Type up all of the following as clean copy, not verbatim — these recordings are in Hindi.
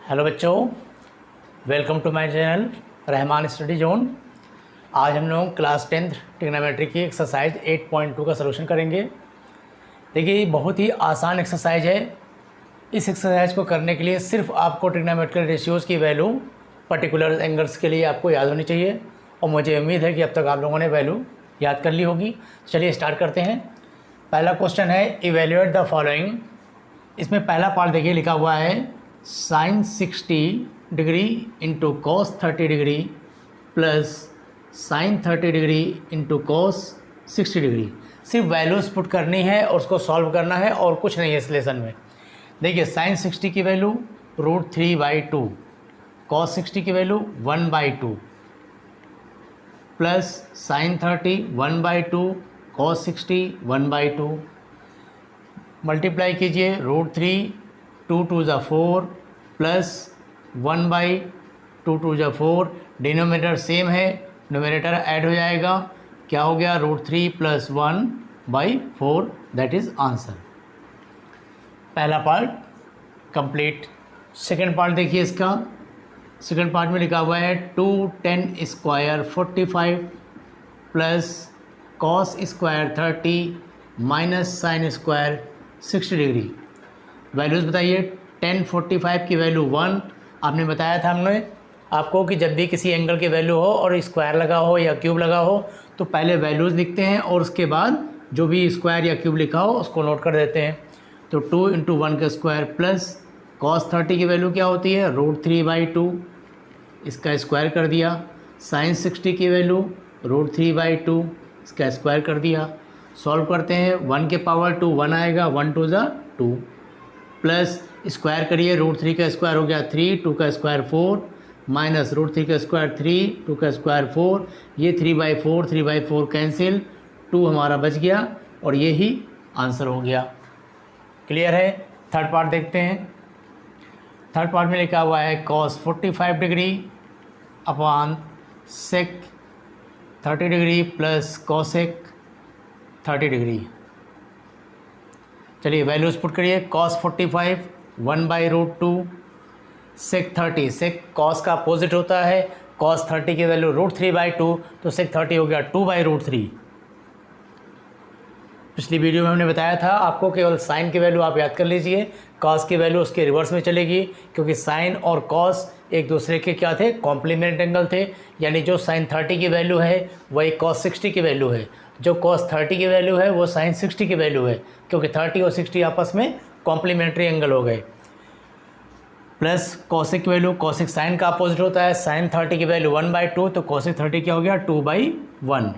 हेलो बच्चों, welcome to my channel Rahman study zone. आज हम लोग क्लास 10th ट्रिग्नोमेट्री की एक्सरसाइज 8.2 का सलूशन करेंगे। देखिए, बहुत ही आसान एक्सरसाइज है। इस एक्सरसाइज को करने के लिए सिर्फ आपको ट्रिग्नोमेट्रिकल रेशियोज़ की वैल्यू पर्टिकुलर एंगल्स के लिए आपको याद होनी चाहिए, और मुझे उम्मीद है कि अब तक आप लोगों ने वैल्यू याद कर ली होगी। चलिए स्टार्ट करते हैं। पहला क्वेश्चन है इवेल्युएट द फॉलोइंग। इसमें पहला पार्ट देखिए लिखा हुआ है sin 60 degree into cos 30 degree plus sin 30 degree into cos 60 degree. सिर्फ वैल्यूज़ पुट करनी है और उसको सॉल्व करना है और कुछ नहीं है इस लेसन में। देखिए, sin 60 की वैल्यू √3/2, cos 60 की value 1/2 plus sin 30 1/2, cos 60 1/2। Multiply कीजिए √3 2 2 ज़ा 4 प्लस 1/2 2 ज़ा 4। डिनोमिनेटर सेम है, न्यूमरेटर ऐड हो जाएगा। क्या हो गया? √3 + 1/4, दैट इज़ आंसर। पहला पार्ट कंप्लीट। सेकंड पार्ट देखिए इसका। सेकंड पार्ट में लिखा हुआ है 2tan² 45 plus cos² 30 minus sin² 60 degree. Values बताइए। tan 45 की वैल्यू 1। आपने बताया था हमने आपको कि जब भी किसी एंगल की वैल्यू हो और स्क्वायर लगा हो या क्यूब लगा हो तो पहले वैल्यूज़ लिखते हैं और उसके बाद जो भी स्क्वायर या क्यूब लिखा हो उसको नोट कर देते हैं। तो 2 × 1 का स्क्वायर प्लस cos 30 की वैल्यू क्या होती है? √3/2, इसका स्क्वायर कर दिया। sin 60 की वैल्यू √3/2, इसका स्क्वायर कर दिया। सॉल्व करते हैं। 1 के पावर 2 1 आएगा, 1 2 ज़ा 2 प्लस स्क्वायर करिए। √3 का स्क्वायर हो गया 3, 2 का स्क्वायर 4 माइनस √3 का स्क्वायर 3, 2 का स्क्वायर 4। ये 3/4 कैंसिल, 2 हमारा बच गया और ये ही आंसर हो गया। क्लियर है? थर्ड पार्ट देखते हैं। थर्ड पार्ट में लिखा हुआ है cos 45 degree upon sec 30 degree plus cosec 30 degree. चलिए वैल्यूज़ पुट करिए। cos 45 1/√2, sec 30, sec cos का अपोजिट होता है। cos 30 की वैल्यू √3/2, तो sec 30 हो गया 2/√3। पिछली वीडियो में हमने बताया था आपको केवल साइन की वैल्यू आप याद कर लीजिए, cos की वैल्यू उसके रिवर्स में चलेगी, क्योंकि साइन और cos एक दूसरे के क्या थे? कॉम्प्लीमेंट एंगल थे। यानी जो sin 30 की वैल्यू है वही cos 60 की वैल्यू है, जो cos 30 की वैल्यू है वो sin 60 की वैल्यू है, क्योंकि 30 और 60 आपस में कॉम्प्लीमेंट्री एंगल हो गए। प्लस cosec की वैल्यू, cosec साइन का अपोजिट होता है। sin 30 की वैल्यू 1/2, तो cosec 30 क्या हो गया? 2/1।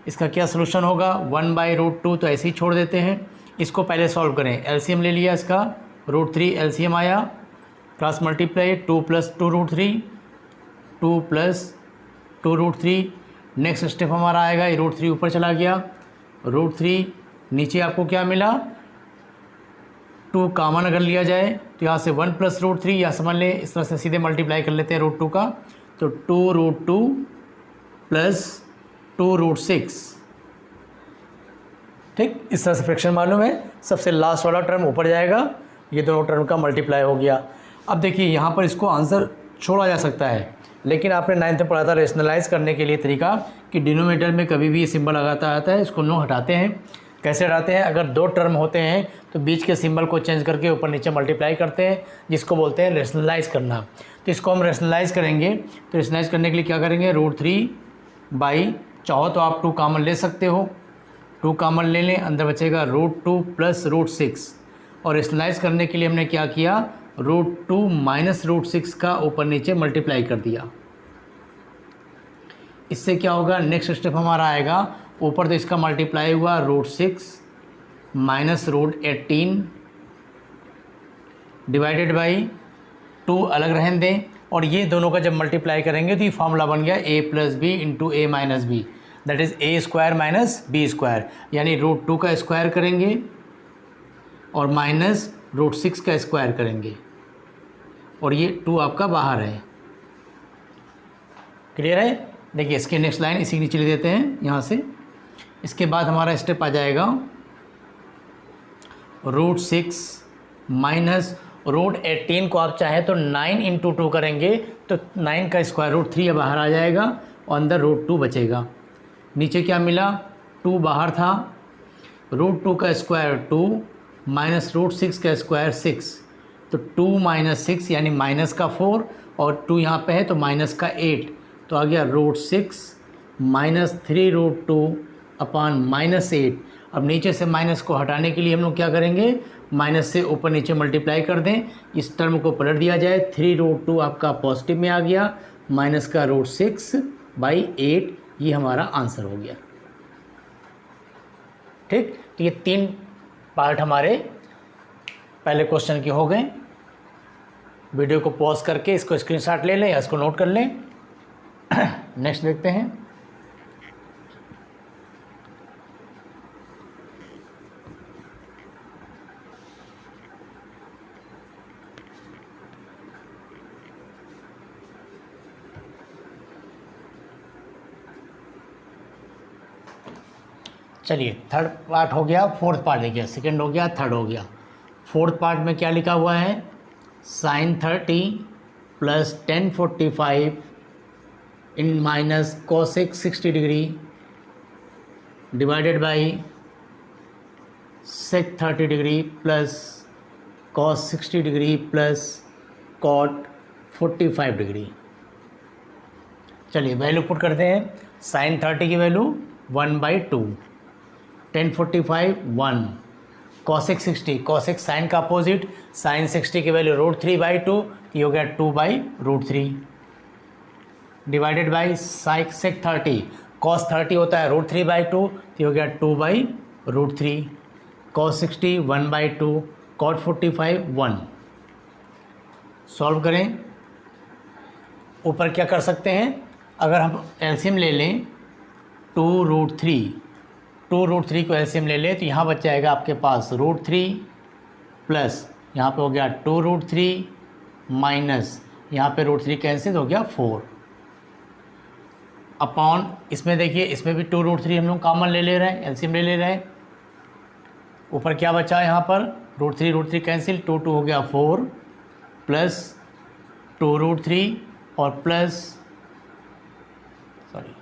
इसका क्या सोल्यूशन होगा? 1/√2, तो ऐसे ही छोड़ देते हैं। इसको पहले सॉल्व करें। एलसीएम ले लिया इसका, √3 एलसीएम आया, क्रॉस मल्टीप्लाई 2 + 2√3, 2 + 2√3। नेक्स्ट स्टेप हमारा आएगा, ये √3 ऊपर चला गया, √3 नीचे आपको क्या मिला? 2 कामन अगर लिया जाए तो यहाँ से 1 + √3, या समझ लें इस तरह से सीधे मल्टीप्लाई कर लेते हैं √2 का, तो 2√2 + 2√6। ठीक, इस तरह से फ्रैक्शन मालूम है। सबसे लास्ट वाला टर्म ऊपर जाएगा, ये दोनों टर्म का मल्टीप्लाई हो गया। अब देखिए यहाँ पर इसको आंसर छोड़ा जा सकता है, लेकिन आपने 9th में पढ़ा था रेशनलाइज करने के लिए तरीका कि डिनोमिनेटर में कभी भी सिंबल लगाता आता है, इसको नो हटाते हैं। कैसे हटाते हैं? अगर 2 टर्म होते हैं तो बीच के सिंबल को चेंज करके ऊपर नीचे मल्टीप्लाई करते हैं, जिसको बोलते हैं रेशनलाइज करना। तो इसको हम रेशनलाइज करेंगे। तो रेशनलाइज करने के लिए क्या करेंगे? √3 चाहो तो आप 2 कामन ले सकते हो, 2 कामन ले लें, अंदर बचेगा √2 + √6। और रेशनलाइज करने के लिए हमने क्या किया? √2 - √6 का ऊपर नीचे मल्टीप्लाई कर दिया। इससे क्या होगा? नेक्स्ट स्टेप हमारा आएगा, ऊपर तो इसका मल्टीप्लाई हुआ √6 - √18 डिवाइडेड बाई 2 अलग रहने दें, और ये दोनों का जब मल्टीप्लाई करेंगे तो ये फार्मूला बन गया a + b × a - b, that is a² - b²। यानी √2 का स्क्वायर करेंगे और माइनस √6 का स्क्वायर करेंगे, और ये 2 आपका बाहर है। क्लियर है? देखिए इसके नेक्स्ट लाइन इसी के नीचे ले देते हैं यहाँ से। इसके बाद हमारा स्टेप आ जाएगा √6 माइनस, रूट 18 को आप चाहें तो 9 इंटू 2 करेंगे तो 9 का स्क्वायर रूट 3 बाहर आ जाएगा और अंदर रूट 2 बचेगा। नीचे क्या मिला, 2 बाहर था, रूट 2 का स्क्वायर 2 माइनस रूट 6 का स्क्वायर 6, तो 2 माइनस 6 यानी माइनस का 4 और 2 यहाँ पे है तो माइनस का 8, तो आ गया root 6 minus 3 root 2 upon minus 8। अब नीचे से माइनस को हटाने के लिए हम लोग क्या करेंगे, माइनस से ऊपर नीचे मल्टीप्लाई कर दें, इस टर्म को पलट दिया जाए, 3 रूट 2 आपका पॉजिटिव में आ गया, माइनस का रूट 6 बाई 8, ये हमारा आंसर हो गया। ठीक, तो ये 3 पार्ट हमारे पहले क्वेश्चन के हो गए। वीडियो को पॉज करके इसको स्क्रीनशॉट ले लें या इसको नोट कर लें। नेक्स्ट देखते हैं। चलिए, थर्ड पार्ट हो गया, फोर्थ पार्ट देखिए, सेकंड हो गया, थर्ड हो गया। फोर्थ पार्ट में क्या लिखा हुआ है, साइन 30 प्लस 1045 इन minus cosec 60 degree divided by sec 30 degree plus cos 60 degree plus cot 45 degree. चलिए वैल्यू पुट करते हैं। साइन 30 की वैल्यू 1/2, 1045 1, कॉसेक 60, कॉसेक साइन का अपोजिट, साइन 60 की वैल्यू √3/2, ये हो गया 2/√3 डिवाइडेड बाई सेक 30, कॉस 30 होता है √3/2, ये हो गया 2/√3, कॉस 60 1/2, कॉट 45 1। सॉल्व करें। ऊपर क्या कर सकते हैं, अगर हम एलसीएम ले लें 2√3 को एलसीएम ले लें तो यहाँ बच जाएगा आपके पास √3 प्लस यहाँ पे हो गया 2√3 माइनस यहाँ पे √3 कैंसिल हो गया 4 अपॉन, इसमें देखिए इसमें भी 2√3 हम लोग कॉमन ले रहे हैं, एलसीएम ले रहे हैं। ऊपर क्या बचा यहाँ पर, √3 कैंसिल, 2 हो गया 4 प्लस 2√3 और प्लस सॉरी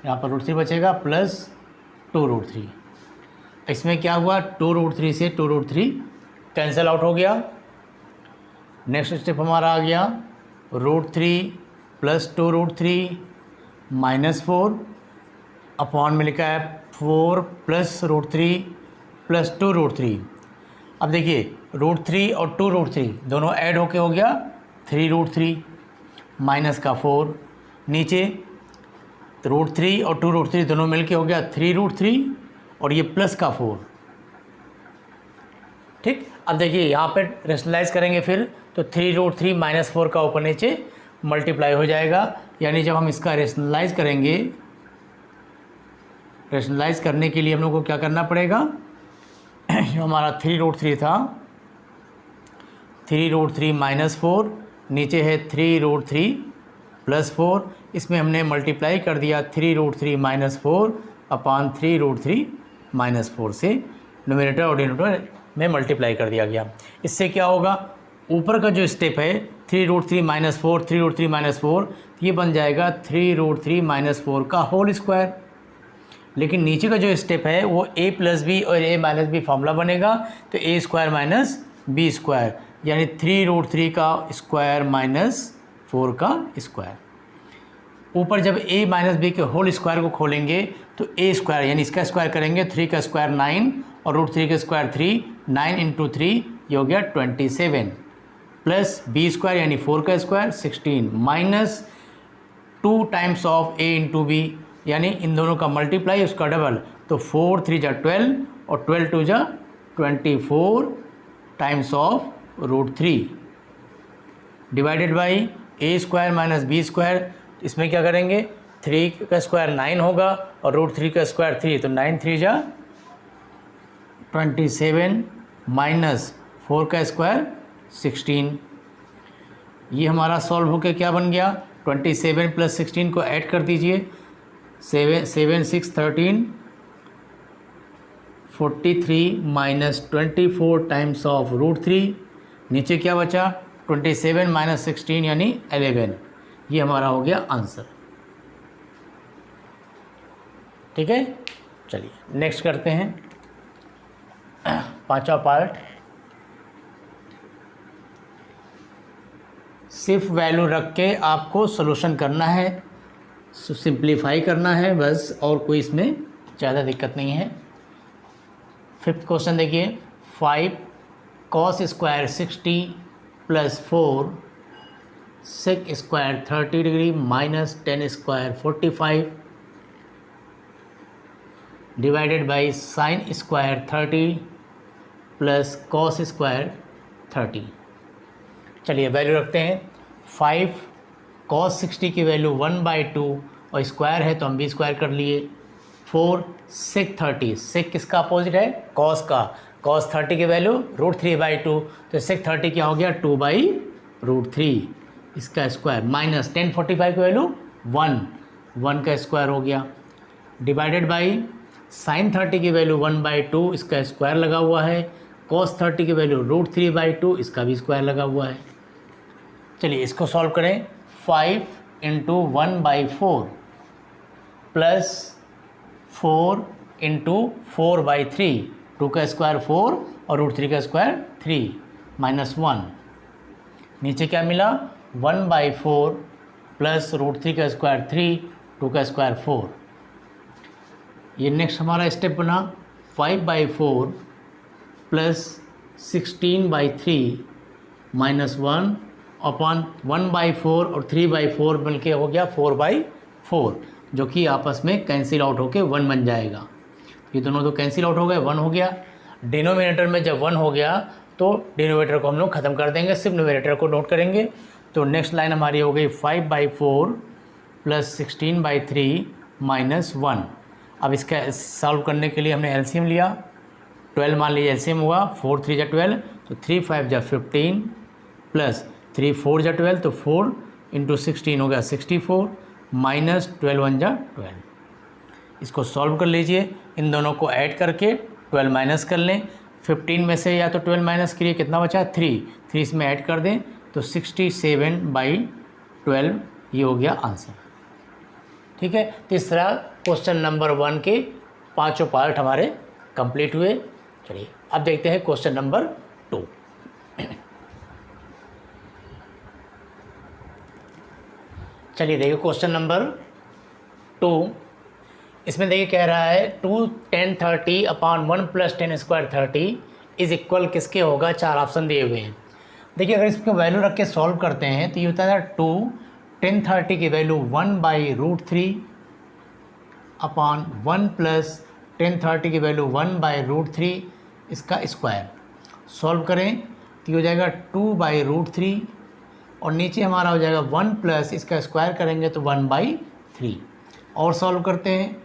यहाँ पर √3 बचेगा प्लस 2√3। इसमें क्या हुआ, 2√3 से 2√3 कैंसिल आउट हो गया। नेक्स्ट स्टेप हमारा आ गया √3 प्लस 2√3 माइनस 4 अपॉन में लिखा है 4 प्लस √3 प्लस 2√3। अब देखिए √3 और 2√3 दोनों ऐड होके हो गया 3√3 माइनस का 4, नीचे √3 और 2√3 दोनों मिलके हो गया 3√3 और ये प्लस का 4। ठीक, अब देखिए यहाँ पे रेशनलाइज करेंगे फिर तो 3√3 माइनस 4 का ऊपर नीचे मल्टीप्लाई हो जाएगा, यानी जब हम इसका रेशनलाइज करेंगे, रेशनलाइज करने के लिए हम लोग को क्या करना पड़ेगा, जो हमारा 3√3 था, 3√3 माइनस 4, नीचे है 3√3 प्लस 4, इसमें हमने मल्टीप्लाई कर दिया 3√3 माइनस 4 अपॉन 3√3 माइनस 4 से न्यूमरेटर और डिनोमिनेटर में मल्टीप्लाई कर दिया गया। इससे क्या होगा, ऊपर का जो स्टेप है 3√3 माइनस 4, 3√3 माइनस 4, ये बन जाएगा 3√3 माइनस 4 का होल स्क्वायर। लेकिन नीचे का जो स्टेप है वो a प्लस बी और a माइनस बी फार्मूला बनेगा, तो a square minus B square, यानी 3√3 का स्क्वायर माइनस 4 का स्क्वायर। ऊपर जब a माइनस बी के होल स्क्वायर को खोलेंगे तो a स्क्वायर यानी इसका स्क्वायर करेंगे, 3 का स्क्वायर 9 और √3 का स्क्वायर 3, 9 इंटू 3 ये हो गया 27 प्लस बी स्क्वायर यानी 4 का square 16 minus 2 times of a into B, यानी इन दोनों का मल्टीप्लाई उसका डबल, तो 4 3 जा 12 और 12 2 जा 24 times of √3 divided by a square minus B square. इसमें क्या करेंगे, 3 का स्क्वायर 9 होगा और √3 का स्क्वायर 3, तो 9 3 जा 27 माइनस 4 का स्क्वायर 16। ये हमारा सॉल्व होकर क्या बन गया, 27 प्लस 16 को ऐड कर दीजिए, 7 6 13 43 माइनस 24 टाइम्स ऑफ √3 नीचे क्या बचा 27 माइनस 16 यानी 11, ये हमारा हो गया आंसर। ठीक है, चलिए नेक्स्ट करते हैं पांचवा पार्ट। सिर्फ वैल्यू रख के आपको सॉल्यूशन करना है, सिंप्लीफाई करना है बस, और कोई इसमें ज़्यादा दिक्कत नहीं है। फिफ्थ क्वेश्चन देखिए, 5 cos square 60 plus 4 sec square 30 degree minus 10 square 45 divided by sine square 30 plus cos square 30। चलिए वैल्यू रखते हैं। 5 cos 60 की वैल्यू 1/2 और स्क्वायर है तो हम भी स्क्वायर कर लिए। 4 sec 30, sec किसका अपोजिट है, cos का, cos 30 की वैल्यू √3/2 तो sec 30 क्या हो गया 2/√3 इसका स्क्वायर माइनस 10 45 की वैल्यू 1 का स्क्वायर हो गया डिवाइडेड बाई साइन 30 की वैल्यू 1/2 इसका स्क्वायर लगा हुआ है, cos 30 की वैल्यू √3/2 इसका भी स्क्वायर लगा हुआ है। चलिए इसको सॉल्व करें। 5 × 1/4 प्लस 4 × 4/3, 2 का स्क्वायर 4 और √3 का स्क्वायर 3 माइनस 1, नीचे क्या मिला 1/4 प्लस √3 का स्क्वायर 3, 2 का स्क्वायर 4। ये नेक्स्ट हमारा स्टेप बना 5/4 प्लस 16/3 माइनस 1 अपॉन 1/4 और 3/4 बन के हो गया 4/4, जो कि आपस में कैंसिल आउट होके 1 बन जाएगा। ये दोनों तो कैंसिल आउट हो गए, 1 हो गया। डिनोमिनेटर में जब 1 हो गया तो डिनोमिनेटर को हम लोग ख़त्म कर देंगे, सिर्फ न्यूमरेटर को नोट करेंगे। तो नेक्स्ट लाइन हमारी हो गई 5/4 प्लस 16/3 माइनस 1। अब इसका सॉल्व करने के लिए हमने एलसीएम लिया, 12 मान लीजिए एलसीएम हुआ, 4 3 × 12 तो 3 5 × 15 प्लस 3 4 × 12 तो 4 × 16 हो गया 64 माइनस 12 1 × 12। इसको सॉल्व कर लीजिए, इन दोनों को ऐड करके 12 माइनस कर लें। 15 में से या तो 12 माइनस करिए, कितना बचा 3 इसमें ऐड कर दें तो 67/12 ये हो गया आंसर। ठीक है, तीसरा क्वेश्चन नंबर 1 के पांचों पार्ट हमारे कंप्लीट हुए। चलिए अब देखते हैं क्वेश्चन नंबर 2। चलिए देखिए क्वेश्चन नंबर 2, इसमें देखिए कह रहा है 2 10 30 upon 1 plus 10 square 30 is equal किसके होगा, 4 ऑप्शन दिए हुए हैं। देखिए अगर इसको वैल्यू रख के सॉल्व करते हैं तो ये होता है 2 10 30 की वैल्यू 1/√3 अपॉन 1 प्लस 10 30 की वैल्यू 1/√3 इसका स्क्वायर। सॉल्व करें तो ये हो जाएगा 2/√3 और नीचे हमारा हो जाएगा 1 प्लस इसका स्क्वायर करेंगे तो 1/3। और सॉल्व करते हैं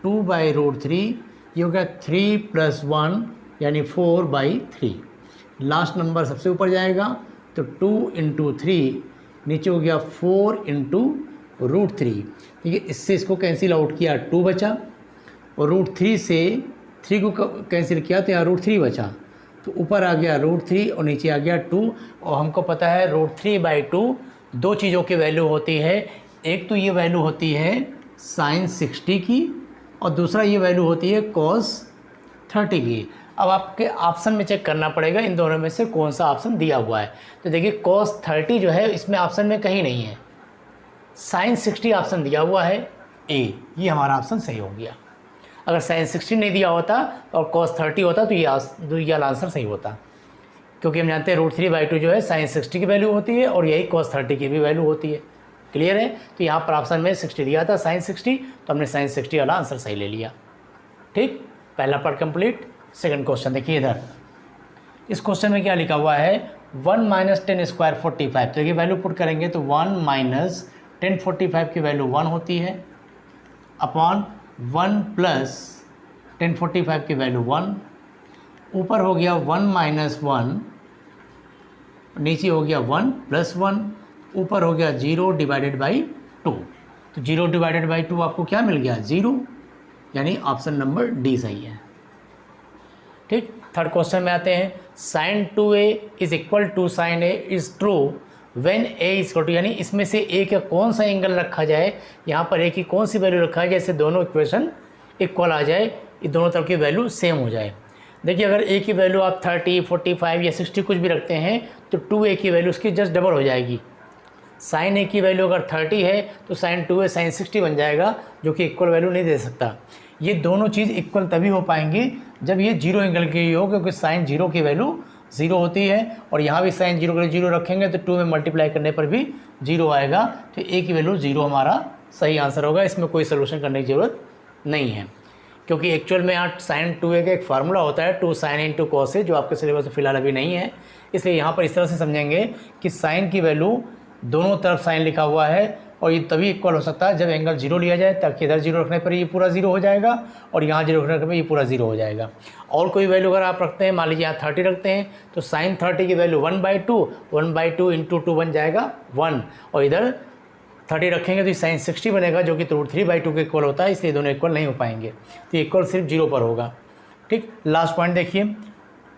2/√3 ये हो गया 3 + 1 यानी 4/3। लास्ट नंबर सबसे ऊपर जाएगा तो 2 × 3 नीचे हो गया 4 × √3। ठीक है, इससे इसको कैंसिल आउट किया 2 बचा और √3 से 3 को कैंसिल किया तो यहाँ √3 बचा, तो ऊपर आ गया √3 और नीचे आ गया 2। और हमको पता है √3/2 दो चीज़ों की वैल्यू होती है, एक तो ये वैल्यू होती है साइन 60 की और दूसरा ये वैल्यू होती है cos 30 की। अब आपके ऑप्शन में चेक करना पड़ेगा इन दोनों में से कौन सा ऑप्शन दिया हुआ है। तो देखिए cos 30 जो है इसमें ऑप्शन में कहीं नहीं है, साइन 60 ऑप्शन दिया हुआ है ए, ये हमारा ऑप्शन सही हो गया। अगर साइन 60 नहीं दिया होता और cos 30 होता तो ये वाला आंसर सही होता, क्योंकि हम जानते हैं √3/2 जो है साइन 60 की वैल्यू होती है और यही cos 30 की भी वैल्यू होती है। क्लियर है, तो यहाँ पर ऑप्शन में 60 दिया था साइन 60, तो हमने साइन 60 वाला आंसर सही ले लिया। ठीक, पहला पार्ट कंप्लीट। सेकंड क्वेश्चन देखिए इधर, इस क्वेश्चन में क्या लिखा हुआ है 1 - 10 स्क्वायर 45। तो ये वैल्यू पुट करेंगे तो 1 - 10 45 की वैल्यू 1 होती है अपॉन 1 + 10 45 की वैल्यू 1, ऊपर हो गया 1 - 1, नीचे हो गया 1 + 1, ऊपर हो गया 0 / 2। तो 0 / 2 आपको क्या मिल गया 0, यानी ऑप्शन नंबर डी सही है। ठीक, थर्ड क्वेश्चन में आते हैं, sine 2a is equal to sine a is true when a is equal to, यानी इसमें से a का कौन सा एंगल रखा जाए, यहाँ पर a की कौन सी वैल्यू रखा जाए जैसे दोनों इक्वेशन इक्वल आ जाए, ये दोनों तरफ की वैल्यू सेम हो जाए। देखिए अगर a की वैल्यू आप 30, 45 या 60 कुछ भी रखते हैं तो 2a की वैल्यू उसकी जस्ट डबल हो जाएगी। साइन a की वैल्यू अगर 30 है तो साइन 2a साइन 60 बन जाएगा, जो कि इक्वल वैल्यू नहीं दे सकता। ये दोनों चीज़ इक्वल तभी हो पाएंगे जब ये जीरो एंगल की हो, क्योंकि साइन 0 की वैल्यू 0 होती है और यहाँ भी साइन 0 के 0 रखेंगे तो 2 में मल्टीप्लाई करने पर भी 0 आएगा, तो a की वैल्यू 0 हमारा सही आंसर होगा। इसमें कोई सोल्यूशन करने की ज़रूरत नहीं है, क्योंकि एक्चुअल में यहाँ साइन 2a का एक फार्मूला होता है 2 साइन इंटू कॉस, जो आपके सिलेबस में फिलहाल अभी नहीं है। इसलिए यहाँ पर इस तरह से समझेंगे कि साइन की वैल्यू दोनों तरफ साइन लिखा हुआ है और ये तभी इक्वल हो सकता है जब एंगल 0 लिया जाए, ताकि इधर 0 रखने पर ये पूरा 0 हो जाएगा और यहाँ 0 रखने पर ये पूरा 0 हो जाएगा। और कोई वैल्यू अगर आप रखते हैं, मान लीजिए यहाँ 30 रखते हैं तो साइन 30 की वैल्यू 1/2 इंटू 2 बन जाएगा 1, और इधर 30 रखेंगे तो ये साइन 60 बनेगा, जो कि √3/2 के इक्वल होता है, इसलिए दोनों इक्वल नहीं हो पाएंगे, तो इक्वल सिर्फ 0 पर होगा। ठीक, लास्ट पॉइंट देखिए,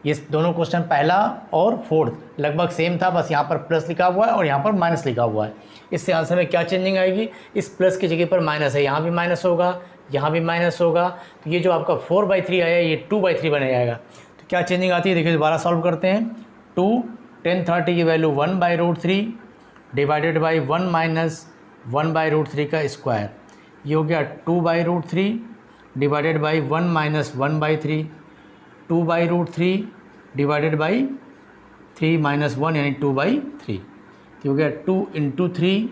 ये दोनों क्वेश्चन पहला और फोर्थ लगभग सेम था, बस यहाँ पर प्लस लिखा हुआ है और यहाँ पर माइनस लिखा हुआ है। इससे आंसर में क्या चेंजिंग आएगी, इस प्लस की जगह पर माइनस है, यहाँ भी माइनस होगा, यहाँ भी माइनस होगा, तो ये जो आपका 4/3 आया ये 2/3 बन जाएगा। तो क्या चेंजिंग आती है देखिए, दोबारा सॉल्व करते हैं। 2 tan 30 की वैल्यू 1/√3 डिवाइडेड बाई 1 माइनस 1/√3 का स्क्वायर, ये हो गया 2/√3 divided by 1 minus 1/3, 2/√3 divided by 3 minus 1 यानी 2/3, तो हो गया 2 इंटू 3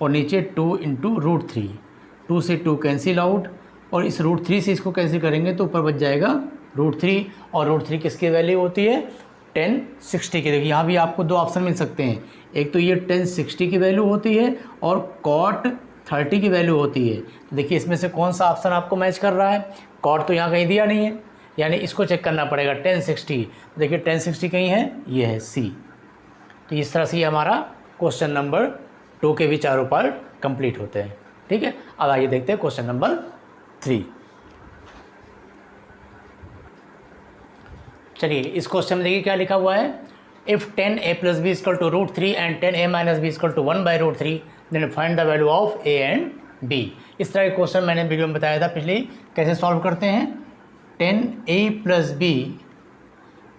और नीचे 2 इंटू √3, 2 से 2 कैंसिल आउट और इस √3 से इसको कैंसिल करेंगे तो ऊपर बच जाएगा √3, और √3 किसकी वैल्यू होती है, tan 60 की। देखिए यहाँ भी आपको दो ऑप्शन मिल सकते हैं, एक तो ये tan 60 की वैल्यू होती है और cot 30 की वैल्यू होती है। तो देखिए इसमें से कौन सा ऑप्शन आपको मैच कर रहा है, cot तो यहाँ कहीं दिया नहीं है, यानी इसको चेक करना पड़ेगा tan 60। देखिए tan 60 कहीं है, ये है C। तो इस तरह से ये हमारा क्वेश्चन नंबर 2 के भी चारों पार्ट कंप्लीट होते हैं। ठीक है, अब आइए देखते हैं क्वेश्चन नंबर 3। चलिए इस क्वेश्चन में देखिए क्या लिखा हुआ है, if tan a plus B equal to √3 and tan a minus B equal to 1/√3 then find the value of a and b। इस तरह के क्वेश्चन मैंने वीडियो में बताया था पिछले, कैसे सॉल्व करते हैं। tan a plus B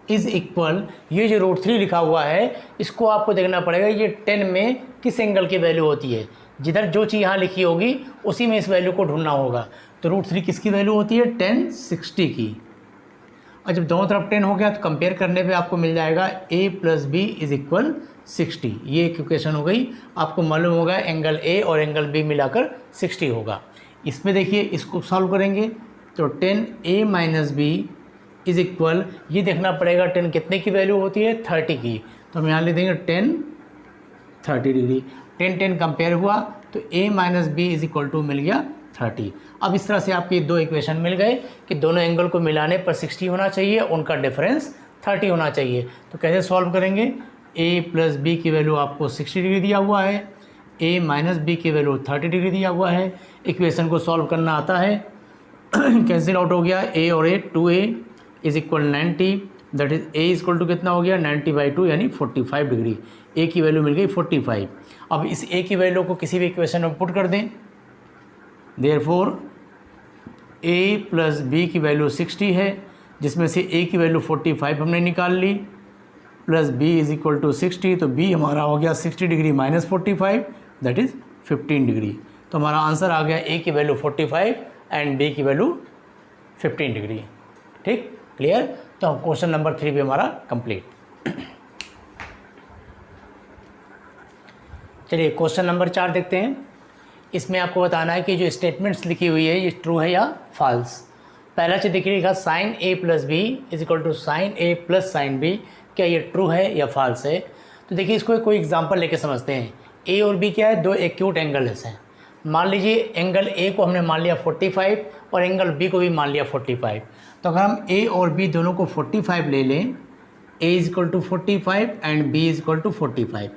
is equal, ये जो √3 लिखा हुआ है इसको आपको देखना पड़ेगा ये 10 में किस एंगल की वैल्यू होती है, जिधर जो चीज़ यहाँ लिखी होगी उसी में इस वैल्यू को ढूंढना होगा। तो √3 किसकी वैल्यू होती है, tan 60 की। और जब दोनों तरफ 10 हो गया तो कंपेयर करने पे आपको मिल जाएगा a plus B is equal 60। ये एक इक्वेशन हो गई, आपको मालूम होगा एंगल a और एंगल b मिलाकर 60 होगा। इसमें देखिए इसको सॉल्व करेंगे तो tan a minus B is equal, ये देखना पड़ेगा 10 कितने की वैल्यू होती है, 30 की। तो हम यहाँ लिख देंगे tan 30 डिग्री, 10 कंपेयर हुआ तो a minus B is equal to मिल गया 30। अब इस तरह से आपके दो इक्वेशन मिल गए कि दोनों एंगल को मिलाने पर 60 होना चाहिए, उनका डिफरेंस 30 होना चाहिए। तो कैसे सॉल्व करेंगे, a प्लस बी की वैल्यू आपको 60 डिग्री दिया हुआ है, a माइनस बी की वैल्यू 30 डिग्री दिया हुआ है। इक्वेशन को सॉल्व करना आता है, कैंसिल आउट हो गया a और a, 2a is equal 90, that is a is equal to कितना हो गया 90/2 यानी 45 डिग्री। a की वैल्यू मिल गई 45। अब इस a की वैल्यू को किसी भी इक्वेशन में पुट कर दें, देयरफॉर a प्लस बी की वैल्यू 60 है, जिसमें से a की वैल्यू 45 हमने निकाल ली, plus b is equal to 60, तो b हमारा हो गया 60 degree minus 45 that is 15 degree. तो हमारा आंसर आ गया a की वैल्यू 45 एंड b की वैल्यू 15 डिग्री। ठीक, क्लियर। तो क्वेश्चन नंबर 3 भी हमारा कंप्लीट। चलिए क्वेश्चन नंबर 4 देखते हैं। इसमें आपको बताना है कि जो स्टेटमेंट्स लिखी हुई है ये ट्रू है या फॉल्स। पहला चीज़ देखिए लिखा sine a plus B is equal to sine a plus sine B, क्या ये ट्रू है या फॉल्स है। तो देखिए इसको कोई एग्जांपल लेके समझते हैं। a और b क्या है, दो एक्यूट एंगल्स हैं। मान लीजिए एंगल a को हमने मान लिया 45 और एंगल b को भी मान लिया 45। तो अगर हम a और b दोनों को 45 ले लें, a is equal to 45 and b is equal to 45,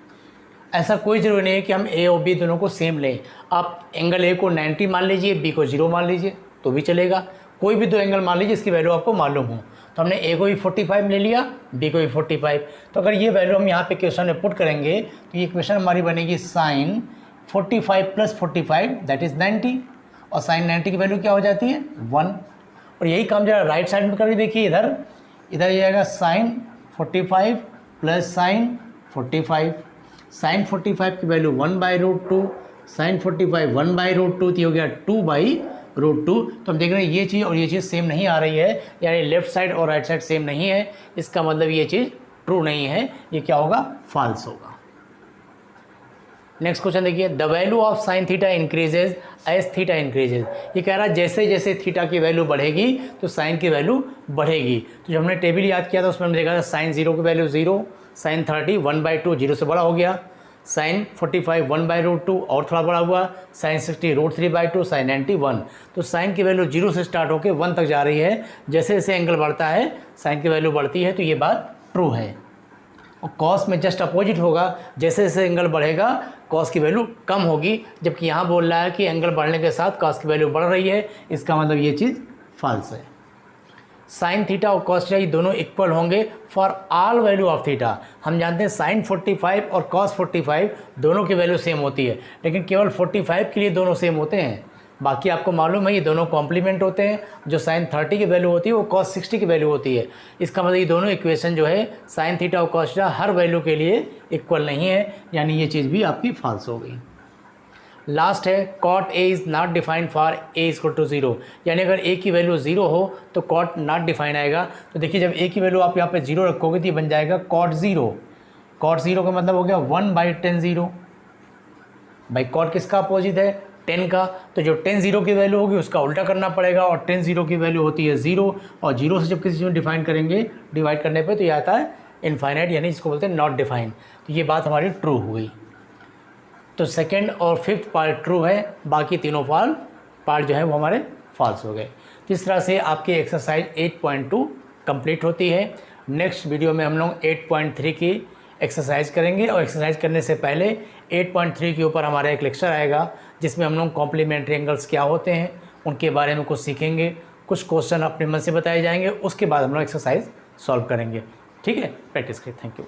ऐसा कोई ज़रूरी नहीं है कि हम a और b दोनों को सेम लें। आप एंगल a को 90 मान लीजिए, b को 0 मान लीजिए तो भी चलेगा, कोई भी दो एंगल मान लीजिए इसकी वैल्यू आपको मालूम हो, तो हमने ए को भी 45 ले लिया, बी को भी 45। तो अगर ये वैल्यू हम यहाँ पे क्वेश्चन में पुट करेंगे तो ये क्वेश्चन हमारी बनेगी साइन 45 + 45 दैट इज़ 90, और साइन 90 की वैल्यू क्या हो जाती है 1। और यही काम जरा राइट साइड में करके देखिए, इधर इधर ये आएगा साइन 45 + साइन 45। साइन 45 की वैल्यू 1/√2, साइन 45 1/√2 तो हो गया 2/√2। तो हम देख रहे हैं ये चीज़ और ये चीज़ सेम नहीं आ रही है, यानी लेफ्ट साइड और राइट साइड सेम नहीं है, इसका मतलब ये चीज़ ट्रू नहीं है, ये क्या होगा फॉल्स होगा। नेक्स्ट क्वेश्चन देखिए, the value of sine theta increases as theta increases. ये कह रहा है जैसे जैसे थीटा की वैल्यू बढ़ेगी तो साइन की वैल्यू बढ़ेगी। तो जब हमने टेबल याद किया था उसमें हमने देखा था साइन 0 की वैल्यू 0, साइन 30 1/2 0 से बड़ा हो गया, साइन 45 1/√2 और थोड़ा बड़ा हुआ, साइन 60 √3/2, साइन 90 1। तो साइन की वैल्यू 0 से स्टार्ट होकर 1 तक जा रही है। जैसे जैसे एंगल बढ़ता है साइन की वैल्यू बढ़ती है, तो ये बात ट्रू है। और कॉस में जस्ट अपोजिट होगा, जैसे जैसे एंगल बढ़ेगा कॉस की वैल्यू कम होगी, जबकि यहाँ बोल रहा है कि एंगल बढ़ने के साथ कॉस की वैल्यू बढ़ रही है, इसका मतलब ये चीज़ फॉल्स है। साइन थीटा और कॉस थीटा ये दोनों इक्वल होंगे for all value of theta. हम जानते हैं साइन 45 और कॉस 45 दोनों की वैल्यू सेम होती है, लेकिन केवल 45 के लिए दोनों सेम होते हैं, बाकी आपको मालूम है ये दोनों कॉम्प्लीमेंट होते हैं। जो साइन 30 की वैल्यू होती है वो कॉस 60 की वैल्यू होती है। इसका मतलब ये दोनों इक्वेशन जो है साइन थीटा और कॉस थीटा हर वैल्यू के लिए इक्वल नहीं है, यानी ये चीज़ भी आपकी फॉल्स हो गई। लास्ट है cot A is not defined for A = 0, यानी अगर ए की वैल्यू 0 हो तो कॉट नॉट डिफाइन आएगा। तो देखिए जब ए की वैल्यू आप यहाँ पे 0 रखोगे तो ये बन जाएगा कॉट 0। कॉट 0 का मतलब हो गया 1/tan 0। भाई कॉट किसका अपोजिट है 10 का, तो जो tan 0 की वैल्यू होगी उसका उल्टा करना पड़ेगा, और tan 0 की वैल्यू होती है 0, और 0 से जब किसी चीज़ में डिफाइन करेंगे डिवाइड करने पे तो ये आता है इनफाइनाइट, यानी इसको बोलते हैं नॉट डिफाइन। तो ये बात हमारी ट्रू हो गई। तो सेकंड और फिफ्थ पार्ट ट्रू है, बाकी तीनों पार्ट जो है वो हमारे फॉल्स हो गए। तो इस तरह से आपकी एक्सरसाइज 8.2 कंप्लीट होती है। नेक्स्ट वीडियो में हम लोग 8.3 की एक्सरसाइज करेंगे, और एक्सरसाइज करने से पहले 8.3 के ऊपर हमारा एक लेक्चर आएगा जिसमें हम लोग कॉम्प्लीमेंट्री एंगल्स क्या होते हैं उनके बारे में कुछ सीखेंगे, कुछ क्वेश्चन अपने मन से बताए जाएंगे, उसके बाद हम लोग एक्सरसाइज सॉल्व करेंगे। ठीक है, प्रैक्टिस करें। Thank you.